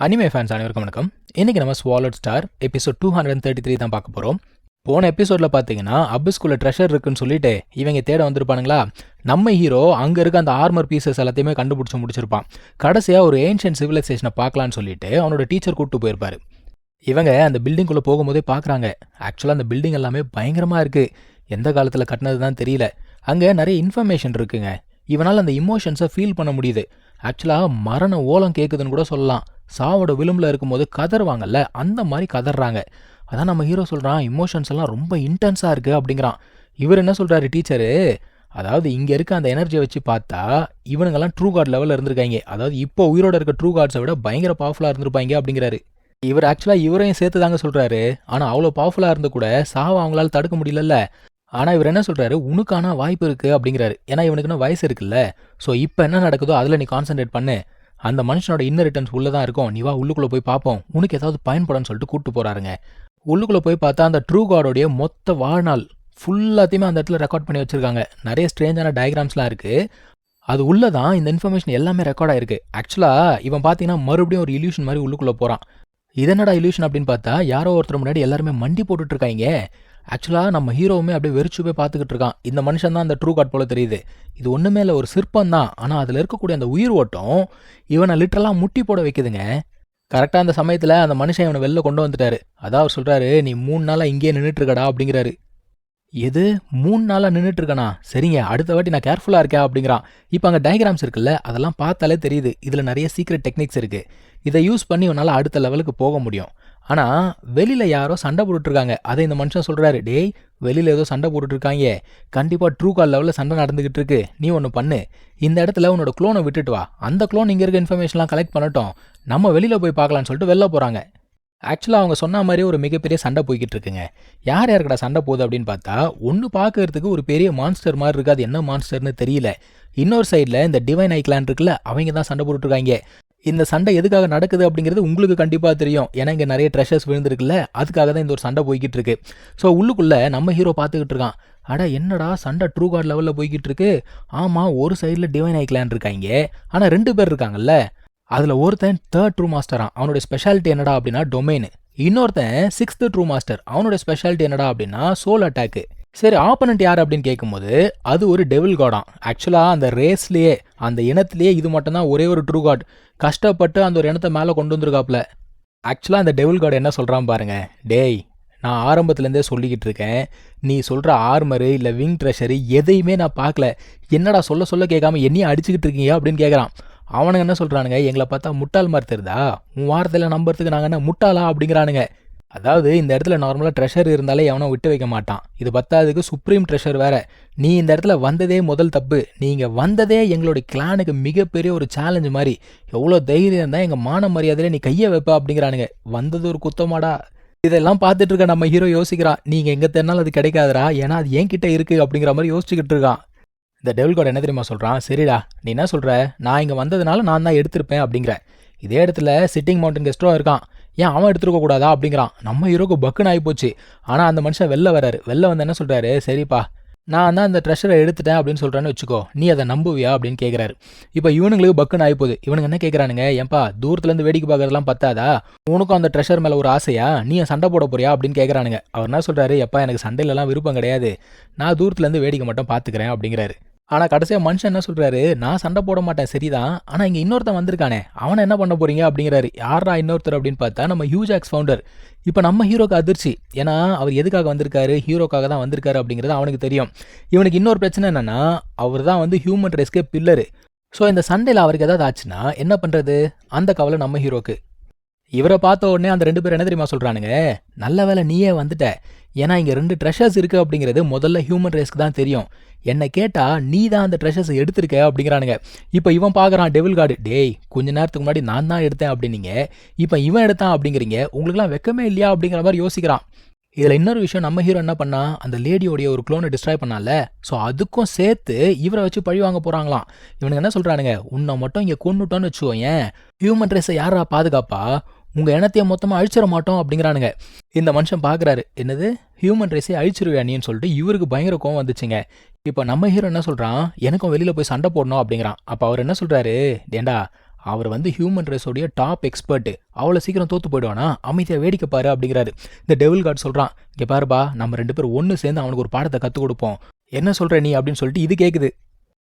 Anime fans அனைவருக்கும் வணக்கம். இன்னைக்கு நம்ம ஸ்வாலட் ஸ்டார் எபிசோட் 233 தான் பார்க்க போகிறோம். போன எபிசோடில் பார்த்தீங்கன்னா அபிஸ்குள்ள ட்ரெஷர் இருக்குன்னு சொல்லிட்டு இவங்க தேட வந்திருப்பானுங்களா. நம்ம ஹீரோ அங்கே இருக்க அந்த ஆர்மர் பீசஸ் எல்லாத்தையுமே கண்டுபிடிச்சி முடிச்சிருப்பான். கடைசியாக ஒரு ஏன்ஷியன்ட் சிவிலைசேஷனை பார்க்கலான்னு சொல்லிட்டு அவனோட டீச்சர் கூப்பிட்டு போயிருப்பாரு. இவங்க அந்த பில்டிங்குள்ளே போகும்போதே பார்க்குறாங்க. ஆக்சுவலாக அந்த பில்டிங் எல்லாமே பயங்கரமாக இருக்குது. எந்த காலத்தில் கட்டினது தான் தெரியல. அங்கே நிறைய இன்ஃபர்மேஷன் இருக்குங்க. இவனால் அந்த இமோஷன்ஸை ஃபீல் பண்ண முடியுது. ஆக்சுவலாக மரண ஓலம் கேட்குதுன்னு கூட சொல்லலாம். சாவோட விளிம்பில் இருக்கும்போது கதறுவாங்கல்ல, அந்த மாதிரி கதறாங்க. அதான் நம்ம ஹீரோ சொல்கிறான், இமோஷன்ஸ் எல்லாம் ரொம்ப இன்டென்ஸாக இருக்குது அப்படிங்கிறான். இவர் என்ன சொல்கிறாரு டீச்சரு, அதாவது இங்கே இருக்க அந்த எனர்ஜியை வச்சு பார்த்தா இவனுங்கெல்லாம் ட்ரூ காட் லெவலில் இருந்திருக்காங்க. அதாவது இப்போ உயிரோட இருக்க ட்ரூ காட்ஸை விட பயங்கர பவர்ஃபுல்லாக இருந்திருப்பாங்க அப்படிங்கிறாரு. இவர் ஆக்சுவலாக இவரையும் சேர்த்து தாங்க சொல்கிறாரு. ஆனால் அவ்வளோ பவர்ஃபுல்லாக இருந்து கூட சாவை அவங்களால தடுக்க முடியலல்ல. ஆனால் இவர் என்ன சொல்கிறாரு, உனக்கான வாய்ப்பு இருக்குது அப்படிங்கிறாரு. ஏன்னா இவனுக்குன்னு வயசு இருக்குல்ல. ஸோ இப்போ என்ன நடக்குதோ அதில் நீ கான்சென்ட்ரேட் பண்ணு. அந்த மனுஷனோட இன்னர் ரிட்டர்ன்ஸ் உள்ளே தான் இருக்கும். நீ வா உள்ளுக்குள்ளே போய் பார்ப்போம், உனக்கு ஏதாவது பயன்படும்னு சொல்லிட்டு கூப்பிட்டு போகிறாருங்க. உள்ளுக்குள்ளே போய் பார்த்தா அந்த ட்ரூ காடோடைய மொத்த வாழ்நாள் ஃபுல்லாத்தையுமே அந்த இடத்துல ரெக்கார்ட் பண்ணி வச்சுருக்காங்க. நிறைய ஸ்ட்ரேஞ்சான டயக்ராம்ஸ்லாம் இருக்குது. அது உள்ளே தான் இந்த இன்ஃபர்மேஷன் எல்லாமே ரெக்கார்ட் ஆயிருக்கு. ஆக்சுவலாக இவன் பார்த்தீங்கன்னா மறுபடியும் ஒரு இல்யூஷன் மாதிரி உள்ளுக்குள்ளே போகிறான். இதனடா இல்யூஷன் அப்படின்னு பார்த்தா யாரோ ஒருத்தர் முன்னாடி எல்லாருமே மண்டி போட்டுட்ருக்காங்க. ஆக்சுவலாக நம்ம ஹீரோவுமே அப்படியே வெறிச்சு போய் பார்த்துக்கிட்டு இருக்கான். இந்த மனுஷன் தான் அந்த ட்ரூ காட் போல தெரியுது. இது ஒன்றுமே இல்லை, ஒரு சிற்பம் தான். ஆனால் அதில் இருக்கக்கூடிய அந்த உயிர் ஓட்டம் இவனை லிட்டரலாக முட்டி போட வைக்குதுங்க. கரெக்டாக அந்த சமயத்தில் அந்த மனுஷன் இவனை வெளில கொண்டு வந்துட்டாரு. அதான் அவர் சொல்கிறாரு, நீ 3 நாளாக இங்கேயே நின்றுட்டுருக்கடா அப்படிங்கிறாரு. எது 3 நாளாக நின்றுட்டுருக்கணா? சரிங்க, அடுத்த வாட்டி நான் கேர்ஃபுல்லாக இருக்கேன் அப்படிங்கிறான். இப்போ அங்கே டயக்ராம்ஸ் இருக்குல்ல, அதெல்லாம் பார்த்தாலே தெரியுது இதில் நிறைய சீக்ரெட் டெக்னிக்ஸ் இருக்குது. இதை யூஸ் பண்ணி உன்னால் அடுத்த லெவலுக்கு போக முடியும். ஆனால் வெளியில் யாரோ சண்டை போட்டுட்ருக்காங்க. அதை இந்த மனுஷன் சொல்கிறாரு, டேய் வெளியில் ஏதோ சண்டை போட்டுட்ருக்காங்க, கண்டிப்பாக ட்ரூ கால் லெவலில் சண்டை நடந்துக்கிட்டு இருக்கு. நீ ஒன்று பண்ணு, இந்த இடத்துல உன்னோட க்ளோனை விட்டுட்டு வா. அந்த க்ளோன் இங்கே இருக்க இன்ஃபர்மேஷன்லாம் கலெக்ட் பண்ணட்டும், நம்ம வெளியில் போய் பார்க்கலான்னு சொல்லிட்டு வெளில போகிறாங்க. ஆக்சுவலாக அவங்க சொன்ன மாதிரி ஒரு மிகப்பெரிய சண்டை போய்கிட்டு இருக்குங்க. யார் யாருக்கடா சண்டை போகுது அப்படின்னு பார்த்தா, ஒன்று பார்க்கறதுக்கு ஒரு பெரிய மான்ஸ்டர் மாதிரி இருக்குது. அது என்ன மான்ஸ்டர்னு தெரியல. இன்னொரு சைடில் இந்த டிவைன் ஐக்லான் இருக்குல்ல, அவங்க தான் சண்டை போட்டுட்ருக்காங்க. இந்த சண்டை எதுக்காக நடக்குது அப்படிங்கிறது உங்களுக்கு கண்டிப்பாக தெரியும். ஏன்னா இங்கே நிறைய ட்ரெஷர்ஸ் விழுந்துருக்குல்ல, அதுக்காக தான் இந்த ஒரு சண்டை போய்கிட்டு இருக்கு. ஸோ உள்ளுக்குள்ளே நம்ம ஹீரோ பார்த்துக்கிட்டு இருக்கான். அட என்னடா சண்டை ட்ரூ காட் லெவலில் போய்கிட்டு இருக்கு. ஆமாம், ஒரு சைடில் டிவைன் ஐக்லான் இருக்காங்க, ஆனால் 2 பேர் இருக்காங்கல்ல. அதில் ஒருத்தன் 3rd ட்ரூ மாஸ்டரான். அவனுடைய ஸ்பெஷாலிட்டி என்னடா அப்படின்னா டொமைனு. இன்னொருத்தன் 6th ட்ரூ மாஸ்டர். அவனுடைய ஸ்பெஷாலிட்டி என்னடா அப்படின்னா சோல் அட்டாக்கு. சரி, ஆப்பனண்ட் யார் அப்படின்னு கேட்கும்போது அது ஒரு டெவில் காடான். ஆக்சுவலாக அந்த ரேஸ்லேயே, அந்த இனத்திலேயே இது மட்டும்தான் ஒரே ஒரு ட்ரூ காட். கஷ்டப்பட்டு அந்த ஒரு இனத்தை மேலே கொண்டு வந்திருக்காப்புல. ஆக்சுவலாக அந்த டெவில் காட் என்ன சொல்கிறான் பாருங்க, டேய் நான் ஆரம்பத்துலேருந்தே சொல்லிக்கிட்டு இருக்கேன், நீ சொல்கிற ஆர்மரு இல்லை விங் ட்ரெஷரு எதையுமே நான் பார்க்கல. என்னடா சொல்ல சொல்ல கேட்காம என்னையும் அடிச்சுக்கிட்டு இருக்கீங்க அப்படின்னு கேட்குறான். அவனுங்க என்ன சொல்கிறானுங்க, எங்களை பார்த்தா முட்டாள் மாதிரி தெரியுதா, உன் வாரத்தில் நம்புறதுக்கு நாங்கள் என்ன முட்டாளா அப்படிங்கிறானுங்க. அதாவது இந்த இடத்துல நார்மலாக ட்ரெஷர் இருந்தாலே எவனோ விட்டு வைக்க மாட்டான். இது பத்தாவதுக்கு சுப்ரீம் ட்ரெஷர் வேற. நீ இந்த இடத்துல வந்ததே முதல் தப்பு. நீங்கள் வந்ததே எங்களுடைய கிளானுக்கு மிகப்பெரிய ஒரு சேலஞ்சு மாதிரி. எவ்வளோ தைரியம் இருந்தால் எங்கள் மான மரியாதையில நீ கையை வைப்ப அப்படிங்கிறானுங்க. வந்தது ஒரு குத்தமாடா. இதெல்லாம் பார்த்துட்டு இருக்க நம்ம ஹீரோ யோசிக்கிறான், நீங்கள் எங்கே தென்னாலும் அது கிடைக்காதரா, ஏன்னா அது என்கிட்ட இருக்குது அப்படிங்கிற மாதிரி யோசிச்சுக்கிட்டு இருக்கான். இந்த டெவில் காட் என்ன தெரியுமா சொல்கிறான், சரிடா நீ என்ன சொல்கிற, நான் இங்கே வந்ததுனால நான் தான் எடுத்திருப்பேன் அப்படிங்கிற. இதே இடத்துல சிட்டிங் மவுண்டன் கெஸ்ட்ரோ இருக்கான், ஏன் அவன் எடுத்துருக்க கூடாதா அப்படிங்கிறான். நம்ம ஹீரோக்கு பக்குன்னு ஆகிப்போச்சு. ஆனால் அந்த மனுஷன் வெளில வராரு. வெளில வந்து என்ன சொல்கிறாரு, சரிப்பா நான் தான் அந்த ட்ரெஷரை எடுத்துட்டேன் அப்படின்னு சொல்கிறேன்னு வச்சுக்கோ, நீ அதை நம்புவியா அப்படின்னு கேட்குறாரு. இப்போ இவனுங்களுக்கு பக்குன்னு ஆகிப்போகுது. இவனுங்க என்ன கேட்குறானுங்க, ஏன்பா தூரத்துலேருந்து வேடிக்கை பார்க்கறதுலாம் பத்தாதா, உனக்கும் அந்த ட்ரெஷர் மேலே ஒரு ஆசையா, நீ சண்டை போட போறியா அப்படின்னு கேட்குறானுங்க. அவர் என்ன சொல்கிறாரு, எப்பா எனக்கு சண்டையிலலாம் விருப்பம் கிடையாது, நான் தூரத்துலேருந்து வேடிக்கை மட்டும் பார்த்துக்கிறேன் அப்படிங்கிறாரு. ஆனால் கடைசியாக மனுஷன் என்ன சொல்கிறாரு, நான் சண்டை போட மாட்டேன் சரிதான், ஆனால் இங்கே இன்னொருத்தன் வந்திருக்கானே அவனை என்ன பண்ண போறீங்க அப்படிங்கிறாரு. யாரா இன்னொருத்தர் அப்படின்னு பார்த்தா நம்ம ஹியூஜாக்ஸ் ஃபவுண்டர். இப்போ நம்ம ஹீரோக்கு அதிர்ச்சி. ஏன்னா அவர் எதுக்காக வந்திருக்காரு, ஹீரோக்காக தான் வந்திருக்காரு அப்படிங்கிறது அவனுக்கு தெரியும். இவனுக்கு இன்னொரு பிரச்சனை என்னென்னா, அவர் தான் வந்து ஹியூமன் ரேஸ்க்கே பில்லரு. ஸோ இந்த சண்டையில் அவருக்கு ஏதாவது ஆச்சுன்னா என்ன பண்ணுறது, அந்த கவலை நம்ம ஹீரோக்கு. இவரை பார்த்த உடனே அந்த 2 பேர் என்ன தெரியுமா சொல்கிறானுங்க, நல்ல வேலை நீயே வந்துட்ட, ஏன்னா இங்கே 2 ட்ரெஷர்ஸ் இருக்குது அப்படிங்கிறது முதல்ல ஹியூமன் ரேஸ்க்கு தான் தெரியும். என்னை கேட்டால் நீ தான் அந்த ட்ரெஷர்ஸ் எடுத்திருக்க அப்படிங்கிறானுங்க. இப்போ இவன் பார்க்குறான் டெவில் கார்டு, டேய் கொஞ்ச நேரத்துக்கு முன்னாடி நான் தான் எடுத்தேன் அப்படின்னீங்க, இப்போ இவன் எடுத்தான் அப்படிங்கிறீங்க, உங்களுக்குலாம் வெக்கமே இல்லையா அப்படிங்கிற மாதிரி யோசிக்கிறான். இதில் இன்னொரு விஷயம், நம்ம ஹீரோ என்ன பண்ணா, அந்த லேடியோடைய ஒரு க்ளோனை டிஸ்ட்ராய் பண்ணால, ஸோ அதுக்கும் சேர்த்து இவரை வச்சு பழி வாங்க போகிறாங்களாம். இவனுக்கு என்ன சொல்கிறானுங்க, உன்னை மட்டும் இங்கே கொண்டுட்டோன்னு வச்சுக்கோ, ஏன் ஹியூமன் ரேஸை யாரா பாதுகாப்பா, உங்கள் இனத்தையே மொத்தமாக அழிச்சிட மாட்டோம் அப்படிங்கிறானுங்க. இந்த மனுஷன் பார்க்குறாரு, என்னது ஹியூமன் ரேஸை அழிச்சிருவியா நீன்னு சொல்லிட்டு இவருக்கு பயங்கர கோவம் வந்துச்சுங்க. இப்போ நம்ம ஹீரோ என்ன சொல்கிறான், எனக்கும் வெளியில் போய் சண்டை போடணும் அப்படிங்கிறான். அப்போ அவர் என்ன சொல்கிறாரு, ஏண்டா அவர் வந்து ஹியூமன் ரேஸோடைய டாப் எக்ஸ்பர்ட், அவ்வளோ சீக்கிரம் தோத்து போயிடுவானா, அமைதியாக வேடிக்கை பாரு அப்படிங்கிறாரு. இந்த டெவில் கார்டு சொல்கிறான், இங்கே பாருப்பா நம்ம 2 பேரும் ஒன்று சேர்ந்து அவனுக்கு ஒரு பாடத்தை கற்றுக் கொடுப்போம், என்ன சொல்கிற நீ அப்படின்னு சொல்லிட்டு இது கேட்குது.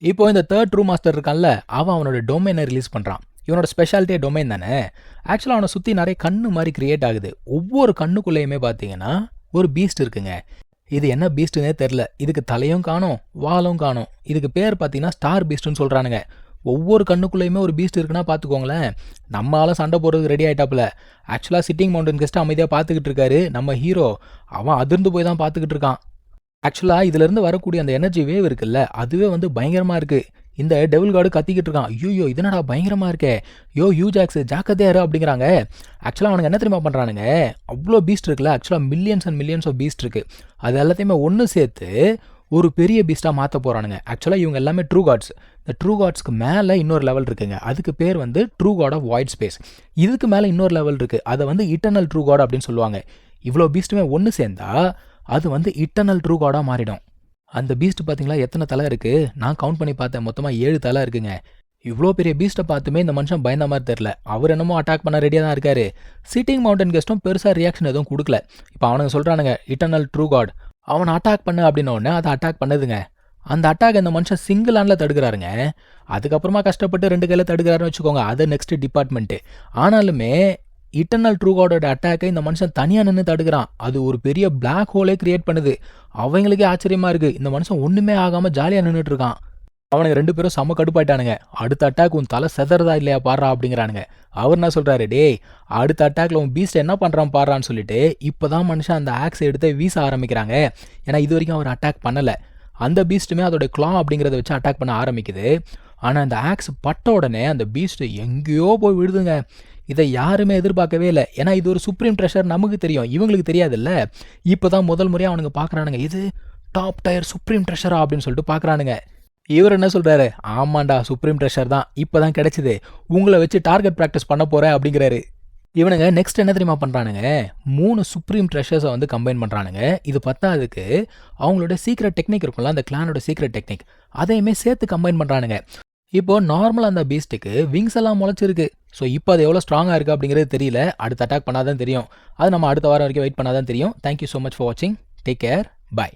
இப்போ இந்த தேர்ட் ட்ரூ மாஸ்டர் இருக்கான்ல, அவனோட டொமைனை ரிலீஸ் பண்ணுறான். இவனோட ஸ்பெஷாலிட்டியே டொமைன் தானே. ஆக்சுவலாக அவனை சுற்றி நிறைய கண்ணு மாதிரி கிரியேட் ஆகுது. ஒவ்வொரு கண்ணுக்குள்ளேயுமே பார்த்தீங்கன்னா ஒரு பீஸ்ட் இருக்குங்க. இது என்ன பீஸ்ட்டுன்னே தெரில. இதுக்கு தலையும் காணும், வாலும் காணும். இதுக்கு பேர் பார்த்தீங்கன்னா ஸ்டார் பீஸ்ட்டுன்னு சொல்கிறானுங்க. ஒவ்வொரு கண்ணுக்குள்ளேயுமே ஒரு பீஸ்ட் இருக்குன்னா பார்த்துக்கோங்களேன். நம்ம ஆளும் சண்டை போடுறதுக்கு ரெடி ஆகிட்டாப்புல. ஆக்சுவலாக சிட்டிங் மவுண்டன் கெஸ்ட்டு அமைதியாக பார்த்துக்கிட்டு இருக்காரு. நம்ம ஹீரோ அவன் அதிர்ந்து போய் தான் பார்த்துக்கிட்டு இருக்கான். ஆக்சுவலாக இதிலேருந்து வரக்கூடிய அந்த எனர்ஜி வேவ் இருக்குல்ல, அதுவே வந்து பயங்கரமாக இருக்குது. இந்த டெவில் கார்டு கத்திக்கிட்டு இருக்கான். ஐயோ இதனடா பயங்கரமாக இருக்கே, யூ ஜாக்ஸ் ஜாக்கதேரு அப்படிங்கிறாங்க. ஆக்சுவலாக அவனுக்கு என்ன தெரியுமா பண்ணுறானுங்க, அவ்வளோ பீஸ்ட் இருக்குல்ல, ஆக்சுவலாக millions and millions of beast இருக்குது. அது எல்லாத்தையுமே ஒன்று சேர்த்து ஒரு பெரிய பீஸ்ட்டாக மாற்ற போகிறானுங்க. ஆக்சுவலாக இவங்க எல்லாமே ட்ரூ காட்ஸ். இந்த ட்ரூ காட்ஸ்க்கு மேலே இன்னொரு லெவல் இருக்குங்க. அதுக்கு பேர் வந்து true god of void space. இதுக்கு மேலே இன்னொரு லெவல் இருக்குது, அதை வந்து இட்டர்னல் ட்ரூ காட் அப்படின்னு சொல்லுவாங்க. இவ்வளோ பீஸ்ட்டுமே ஒன்று சேர்ந்தா அது வந்து இட்டர்னல் ட்ரூ காடாக மாறிடும். அந்த பீஸ்ட் பார்த்தீங்களா எத்தனை தலை இருக்குது, நான் கவுண்ட் பண்ணி பார்த்தேன், மொத்தமாக 7 தலை இருக்குங்க. இவ்வளோ பெரிய பீஸ்ட்டை பார்த்துமே இந்த மனுஷன் பயந்த மாதிரி தெரில. அவர் என்னமோ அட்டாக் பண்ண ரெடியாக தான் இருக்காரு. சிட்டிங் மவுண்டன் கெஸ்ட்டும் பெருசாக ரியாக்ஷன் எதுவும் கொடுக்கல. இப்போ அவனுங்க சொல்கிறானுங்க இட்டர்னல் ட்ரூ காட் அவனை அட்டாக் பண்ணு அப்படின்ன உடனே அதை அட்டாக் பண்ணுதுங்க. அந்த அட்டாக் இந்த மனுஷன் சிங்கிள் ஹேண்டில் தடுக்கிறாருங்க. அதுக்கப்புறமா கஷ்டப்பட்டு 2 கையில் தடுக்கிறாருன்னு வச்சுக்கோங்க, அது நெக்ஸ்ட் டிபார்ட்மெண்ட்டு. ஆனாலுமே இட்டர்னல் ட்ரூ காடோட அட்டாக்கை இந்த மனுஷன் தனியாக நின்று தடுக்கிறான். அது ஒரு பெரிய பிளாக் ஹோலே கிரியேட் பண்ணுது. அவங்களுக்கே ஆச்சரியமாக இருக்குது, இந்த மனுஷன் ஒன்றுமே ஆகாமல் ஜாலியாக நின்றுட்டு இருக்கான். அவனுங்க 2 பேரும் செம்ம கடுப்பாயிட்டானுங்க. அடுத்த அட்டாக் உன் தலை செதறதா இல்லையா பாடுறா அப்படிங்கிறானுங்க. அவர் என்ன சொல்கிறாரு, டேய் அடுத்த அட்டாக்ல உன் பீஸ்ட் என்ன பண்ணுறான் பாடுறான்னு சொல்லிட்டு இப்போ தான் மனுஷன் அந்த ஆக்ஸை எடுத்து வீச ஆரம்பிக்கிறாங்க. ஏன்னா இது வரைக்கும் அவர் அட்டாக் பண்ணலை. அந்த பீஸ்ட்டுமே அதோட கிளா அப்படிங்கிறத வச்சு அட்டாக் பண்ண ஆரம்பிக்குது. ஆனால் அந்த ஆக்ஸ் பட்ட உடனே அந்த பீஸ்ட்டு எங்கேயோ போய் விடுதுங்க. இதை யாருமே எதிர்பார்க்கவே இல்லை. ஏன்னா இது ஒரு சுப்ரீம் ட்ரெஷர், நமக்கு தெரியும், இவங்களுக்கு தெரியாதுல்ல. இப்போ தான் முதல் முறையாக அவனுங்க பார்க்குறானுங்க, இது டாப் டயர் சுப்ரீம் ட்ரெஷரா அப்படின்னு சொல்லிட்டு பார்க்குறானுங்க. இவர் என்ன சொல்கிறாரு, ஆமாண்டா சுப்ரீம் ட்ரெஷர் தான், இப்போ தான் கிடச்சிது, உங்களை வச்சு டார்கெட் ப்ராக்டிஸ் பண்ண போகிறேன் அப்படிங்கிறாரு. இவனுங்க நெக்ஸ்ட் என்ன தெரியுமா பண்ணுறானுங்க, 3 சுப்ரீம் ட்ரெஷர்ஸை வந்து கம்பைன் பண்ணுறானுங்க. இது பத்தாதுக்கு அவங்களோட சீக்ரெட் டெக்னிக் இருக்கும்ல, அந்த கிளானோட சீக்ரெட் டெக்னிக், அதையுமே சேர்த்து கம்பைன் பண்ணுறானுங்க. இப்போ நார்மலாக அந்த பீஸ்ட்டுக்கு விங்ஸ் எல்லாம் முளைச்சிருக்கு. ஸோ இப்போ அது எவ்வளோ ஸ்ட்ராங்காக இருக்குது அப்படிங்கிறது தெரியல. அடுத்த அட்டாக் பண்ணாதான் தெரியும். அது நம்ம அடுத்த வாரம் வரைக்கும் வெயிட் பண்ணாதான் தெரியும். தேங்க்யூ ஸோ மச் ஃபார் வாட்சிங். Take care. பை.